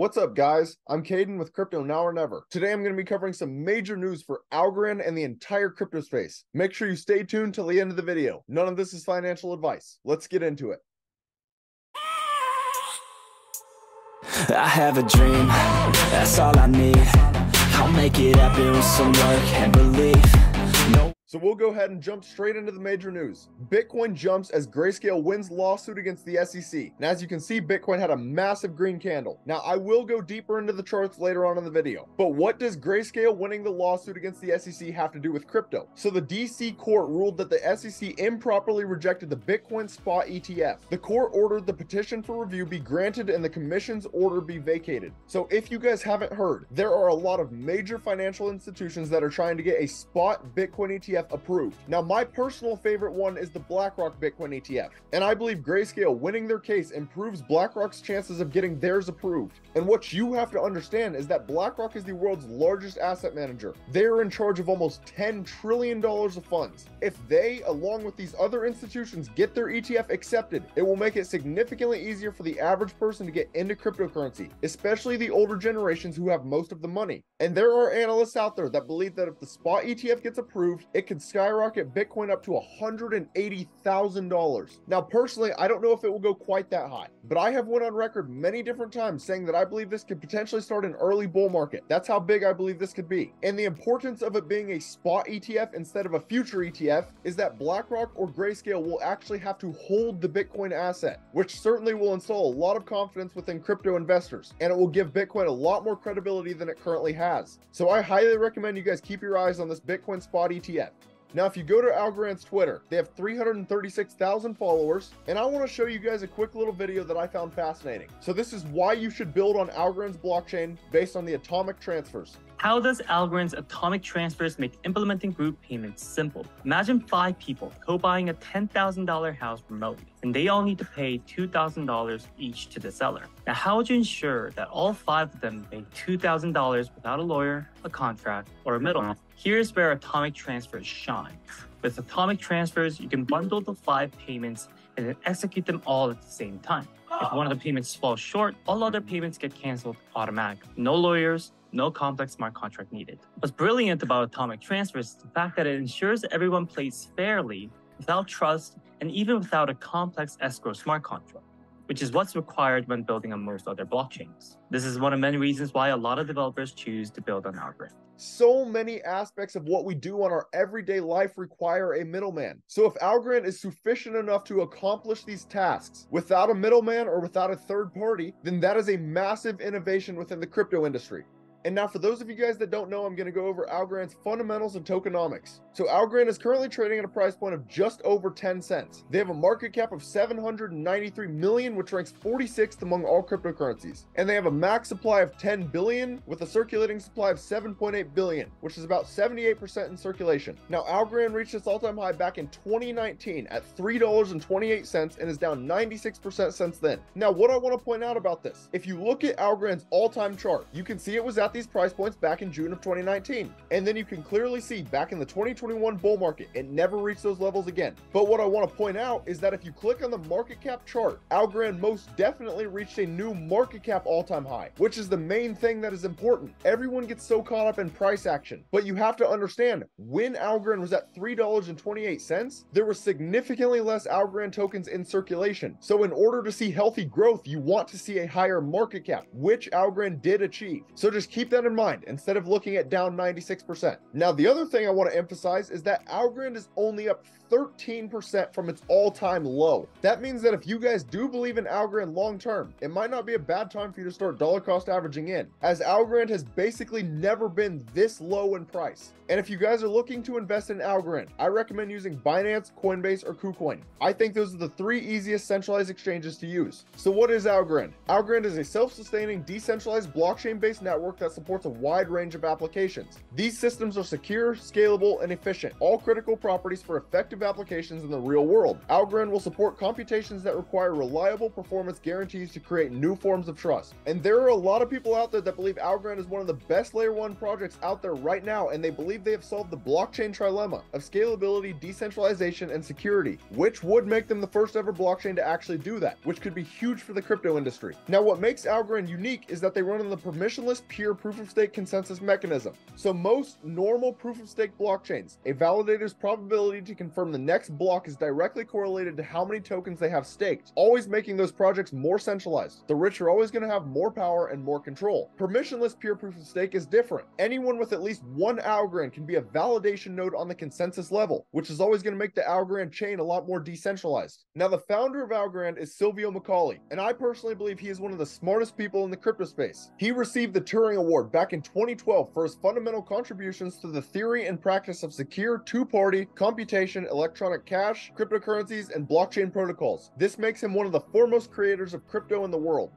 What's up, guys? I'm Caden with Crypto Now or Never. Today I'm going to be covering some major news for Algorand and the entire crypto space. Make sure you stay tuned till the end of the video. None of this is financial advice. Let's get into it. I have a dream, that's all I need. I'll make it happen with some work and belief. No. So we'll go ahead and jump straight into the major news. Bitcoin jumps as GrayScale wins lawsuit against the SEC. And as you can see, Bitcoin had a massive green candle. Now, I will go deeper into the charts later on in the video. But what does GrayScale winning the lawsuit against the SEC have to do with crypto? So the DC court ruled that the SEC improperly rejected the Bitcoin spot ETF. The court ordered the petition for review be granted and the commission's order be vacated. So if you guys haven't heard, there are a lot of major financial institutions that are trying to get a spot Bitcoin ETF approved. Now, my personal favorite one is the BlackRock Bitcoin ETF, and I believe GrayScale winning their case improves BlackRock's chances of getting theirs approved. And what you have to understand is that BlackRock is the world's largest asset manager. They are in charge of almost $10 trillion of funds. If they, along with these other institutions, get their ETF accepted, it will make it significantly easier for the average person to get into cryptocurrency, especially the older generations who have most of the money. And there are analysts out there that believe that if the spot ETF gets approved, it could skyrocket Bitcoin up to $180,000. Now, personally, I don't know if it will go quite that high, but I have went on record many different times saying that I believe this could potentially start an early bull market. That's how big I believe this could be. And the importance of it being a spot ETF instead of a future ETF is that BlackRock or GrayScale will actually have to hold the Bitcoin asset, which certainly will install a lot of confidence within crypto investors, and it will give Bitcoin a lot more credibility than it currently has. So I highly recommend you guys keep your eyes on this Bitcoin spot ETF. Now, if you go to Algorand's Twitter, they have 336,000 followers, and I want to show you guys a quick little video that I found fascinating. So this is why you should build on Algorand's blockchain based on the atomic transfers. How does Algorand's atomic transfers make implementing group payments simple? Imagine 5 people co-buying a $10,000 house remotely, and they all need to pay $2,000 each to the seller. Now, how would you ensure that all 5 of them pay $2,000 without a lawyer, a contract, or a middleman? Here's where atomic transfers shine. With atomic transfers, you can bundle the 5 payments and then execute them all at the same time. If one of the payments falls short, all other payments get canceled automatically. No lawyers, no complex smart contract needed. What's brilliant about atomic transfers is the fact that it ensures that everyone plays fairly, without trust, and even without a complex escrow smart contract, which is what's required when building on most other blockchains. This is one of many reasons why a lot of developers choose to build on Algorand. So many aspects of what we do on our everyday life require a middleman. So if Algorand is sufficient enough to accomplish these tasks without a middleman or without a third party, then that is a massive innovation within the crypto industry. And now for those of you guys that don't know, I'm going to go over Algorand's fundamentals and tokenomics. So Algorand is currently trading at a price point of just over 10 cents. They have a market cap of 793 million, which ranks 46th among all cryptocurrencies. And they have a max supply of 10 billion with a circulating supply of 7.8 billion, which is about 78% in circulation. Now Algorand reached its all-time high back in 2019 at $3.28 and is down 96% since then. Now what I want to point out about this, if you look at Algorand's all-time chart, you can see it was at these price points back in June of 2019. And then you can clearly see back in the 2021 bull market, it never reached those levels again. But what I want to point out is that if you click on the market cap chart, Algorand most definitely reached a new market cap all-time high, which is the main thing that is important. Everyone gets so caught up in price action, but you have to understand when Algorand was at $3.28, there was significantly less Algorand tokens in circulation. So in order to see healthy growth, you want to see a higher market cap, which Algorand did achieve. So just keep that in mind instead of looking at down 96%. Now, the other thing I want to emphasize is that Algorand is only up 13% from its all-time low. That means that if you guys do believe in Algorand long-term, it might not be a bad time for you to start dollar cost averaging in, as Algorand has basically never been this low in price. And if you guys are looking to invest in Algorand, I recommend using Binance, Coinbase, or KuCoin. I think those are the 3 easiest centralized exchanges to use. So what is Algorand? Algorand is a self-sustaining, decentralized blockchain-based network that that supports a wide range of applications. These systems are secure, scalable, and efficient, all critical properties for effective applications in the real world. Algorand will support computations that require reliable performance guarantees to create new forms of trust. And there are a lot of people out there that believe Algorand is one of the best layer 1 projects out there right now, and they believe they have solved the blockchain trilemma of scalability, decentralization, and security, which would make them the first ever blockchain to actually do that, which could be huge for the crypto industry. Now, what makes Algorand unique is that they run on the permissionless pure proof-of-stake consensus mechanism. So most normal proof-of-stake blockchains, a validator's probability to confirm the next block is directly correlated to how many tokens they have staked, always making those projects more centralized. The rich are always going to have more power and more control. Permissionless pure proof-of-stake is different. Anyone with at least one Algorand can be a validation node on the consensus level, which is always going to make the Algorand chain a lot more decentralized. Now, the founder of Algorand is Silvio, and I personally believe he is one of the smartest people in the crypto space. He received the Turing Award back in 2012 for his fundamental contributions to the theory and practice of secure two-party computation, electronic cash, cryptocurrencies, and blockchain protocols. This makes him one of the foremost creators of crypto in the world.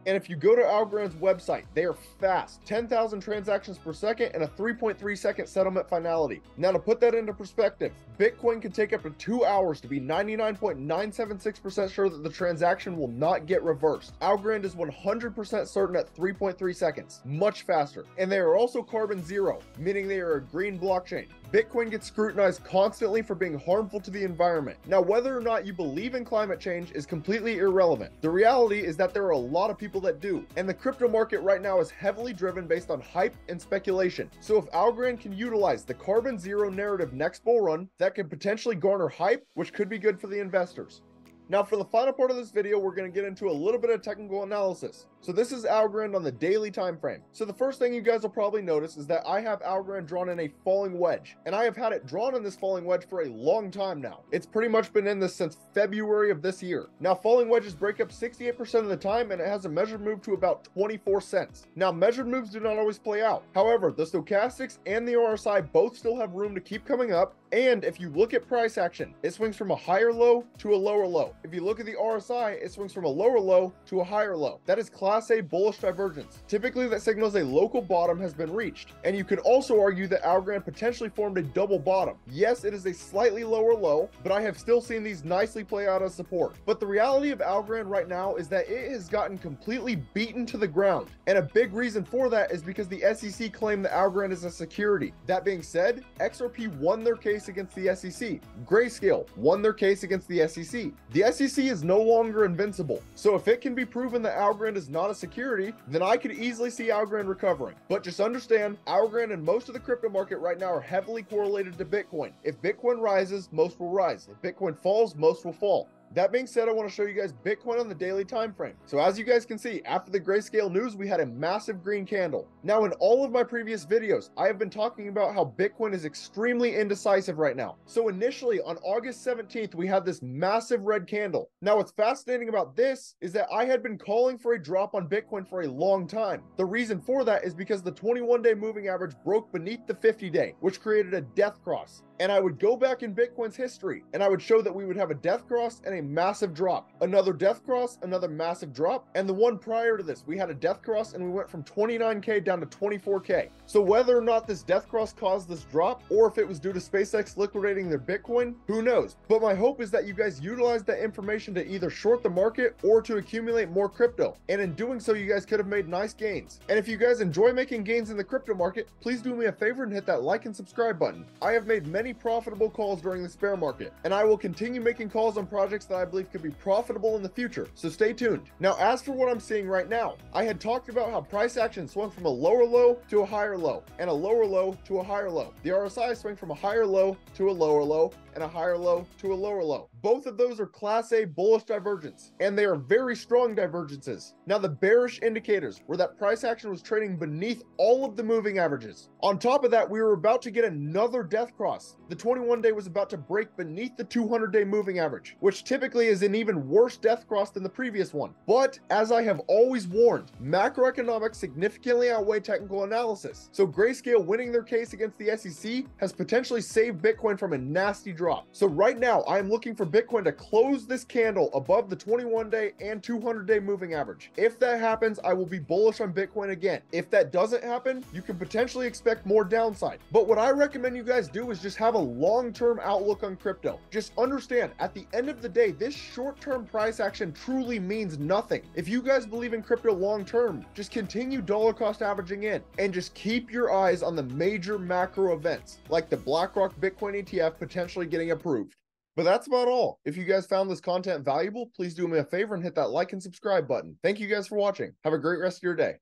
And if you go to Algorand's website, they are fast, 10,000 transactions per second and a 3.3 second settlement finality. Now, to put that into perspective, Bitcoin can take up to 2 hours to be 99.976% sure that the transaction will not get reversed. Algorand is 100% certain at 3.3 seconds, much faster. And they are also carbon zero, meaning they are a green blockchain. Bitcoin gets scrutinized constantly for being harmful to the environment. Now, whether or not you believe in climate change is completely irrelevant. The reality is that there are a lot of people that do, and the crypto market right now is heavily driven based on hype and speculation. So if Algorand can utilize the carbon zero narrative next bull run, that could potentially garner hype, which could be good for the investors. Now, for the final part of this video, we're going to get into a little bit of technical analysis. So this is Algorand on the daily time frame. So the first thing you guys will probably notice is that I have Algorand drawn in a falling wedge, and I have had it drawn in this falling wedge for a long time now. It's pretty much been in this since February of this year. Now, falling wedges break up 68% of the time, and it has a measured move to about 24 cents. Now, measured moves do not always play out. However, the stochastics and the RSI both still have room to keep coming up, and if you look at price action, it swings from a higher low to a lower low. If you look at the RSI, it swings from a lower low to a higher low. That is Class A bullish divergence. Typically, that signals a local bottom has been reached. And you could also argue that Algorand potentially formed a double bottom. Yes, it is a slightly lower low, but I have still seen these nicely play out as support. But the reality of Algorand right now is that it has gotten completely beaten to the ground. And a big reason for that is because the SEC claimed that Algorand is a security. That being said, XRP won their case against the SEC. GrayScale won their case against the SEC. The SEC is no longer invincible. So if it can be proven that Algorand is not a security, then I could easily see Algorand recovering. But just understand, Algorand and most of the crypto market right now are heavily correlated to Bitcoin. If Bitcoin rises, most will rise. If Bitcoin falls, most will fall. That being said, I want to show you guys Bitcoin on the daily time frame. So as you guys can see, after the GrayScale news, we had a massive green candle. Now, in all of my previous videos, I have been talking about how Bitcoin is extremely indecisive right now. So initially on August 17th, we had this massive red candle. Now, what's fascinating about this is that I had been calling for a drop on Bitcoin for a long time. The reason for that is because the 21-day moving average broke beneath the 50-day, which created a death cross. And I would go back in Bitcoin's history and I would show that we would have a death cross and a massive drop, another death cross, another massive drop, and the one prior to this, we had a death cross and we went from 29K down to 24K. So whether or not this death cross caused this drop, or if it was due to SpaceX liquidating their Bitcoin, who knows? But my hope is that you guys utilize that information to either short the market or to accumulate more crypto. And in doing so, you guys could have made nice gains. And if you guys enjoy making gains in the crypto market, please do me a favor and hit that like and subscribe button. I have made many profitable calls during this bear market, and I will continue making calls on projects that I believe could be profitable in the future, so stay tuned. Now, as for what I'm seeing right now, I had talked about how price action swung from a lower low to a higher low, and a lower low to a higher low. The RSI swung from a higher low to a lower low, and a higher low to a lower low. Both of those are Class A bullish divergence, and they are very strong divergences. Now, the bearish indicators were that price action was trading beneath all of the moving averages. On top of that, we were about to get another death cross. The 21-day was about to break beneath the 200-day moving average, which typically typically is an even worse death cross than the previous one. But as I have always warned, macroeconomics significantly outweigh technical analysis. So GrayScale winning their case against the SEC has potentially saved Bitcoin from a nasty drop. So right now, I am looking for Bitcoin to close this candle above the 21-day and 200-day moving average. If that happens, I will be bullish on Bitcoin again. If that doesn't happen, you can potentially expect more downside. But what I recommend you guys do is just have a long-term outlook on crypto. Just understand, at the end of the day, this short-term price action truly means nothing. If you guys believe in crypto long-term, just continue dollar cost averaging in and just keep your eyes on the major macro events, like the BlackRock Bitcoin ETF potentially getting approved. But that's about all. If you guys found this content valuable, please do me a favor and hit that like and subscribe button. Thank you guys for watching. Have a great rest of your day.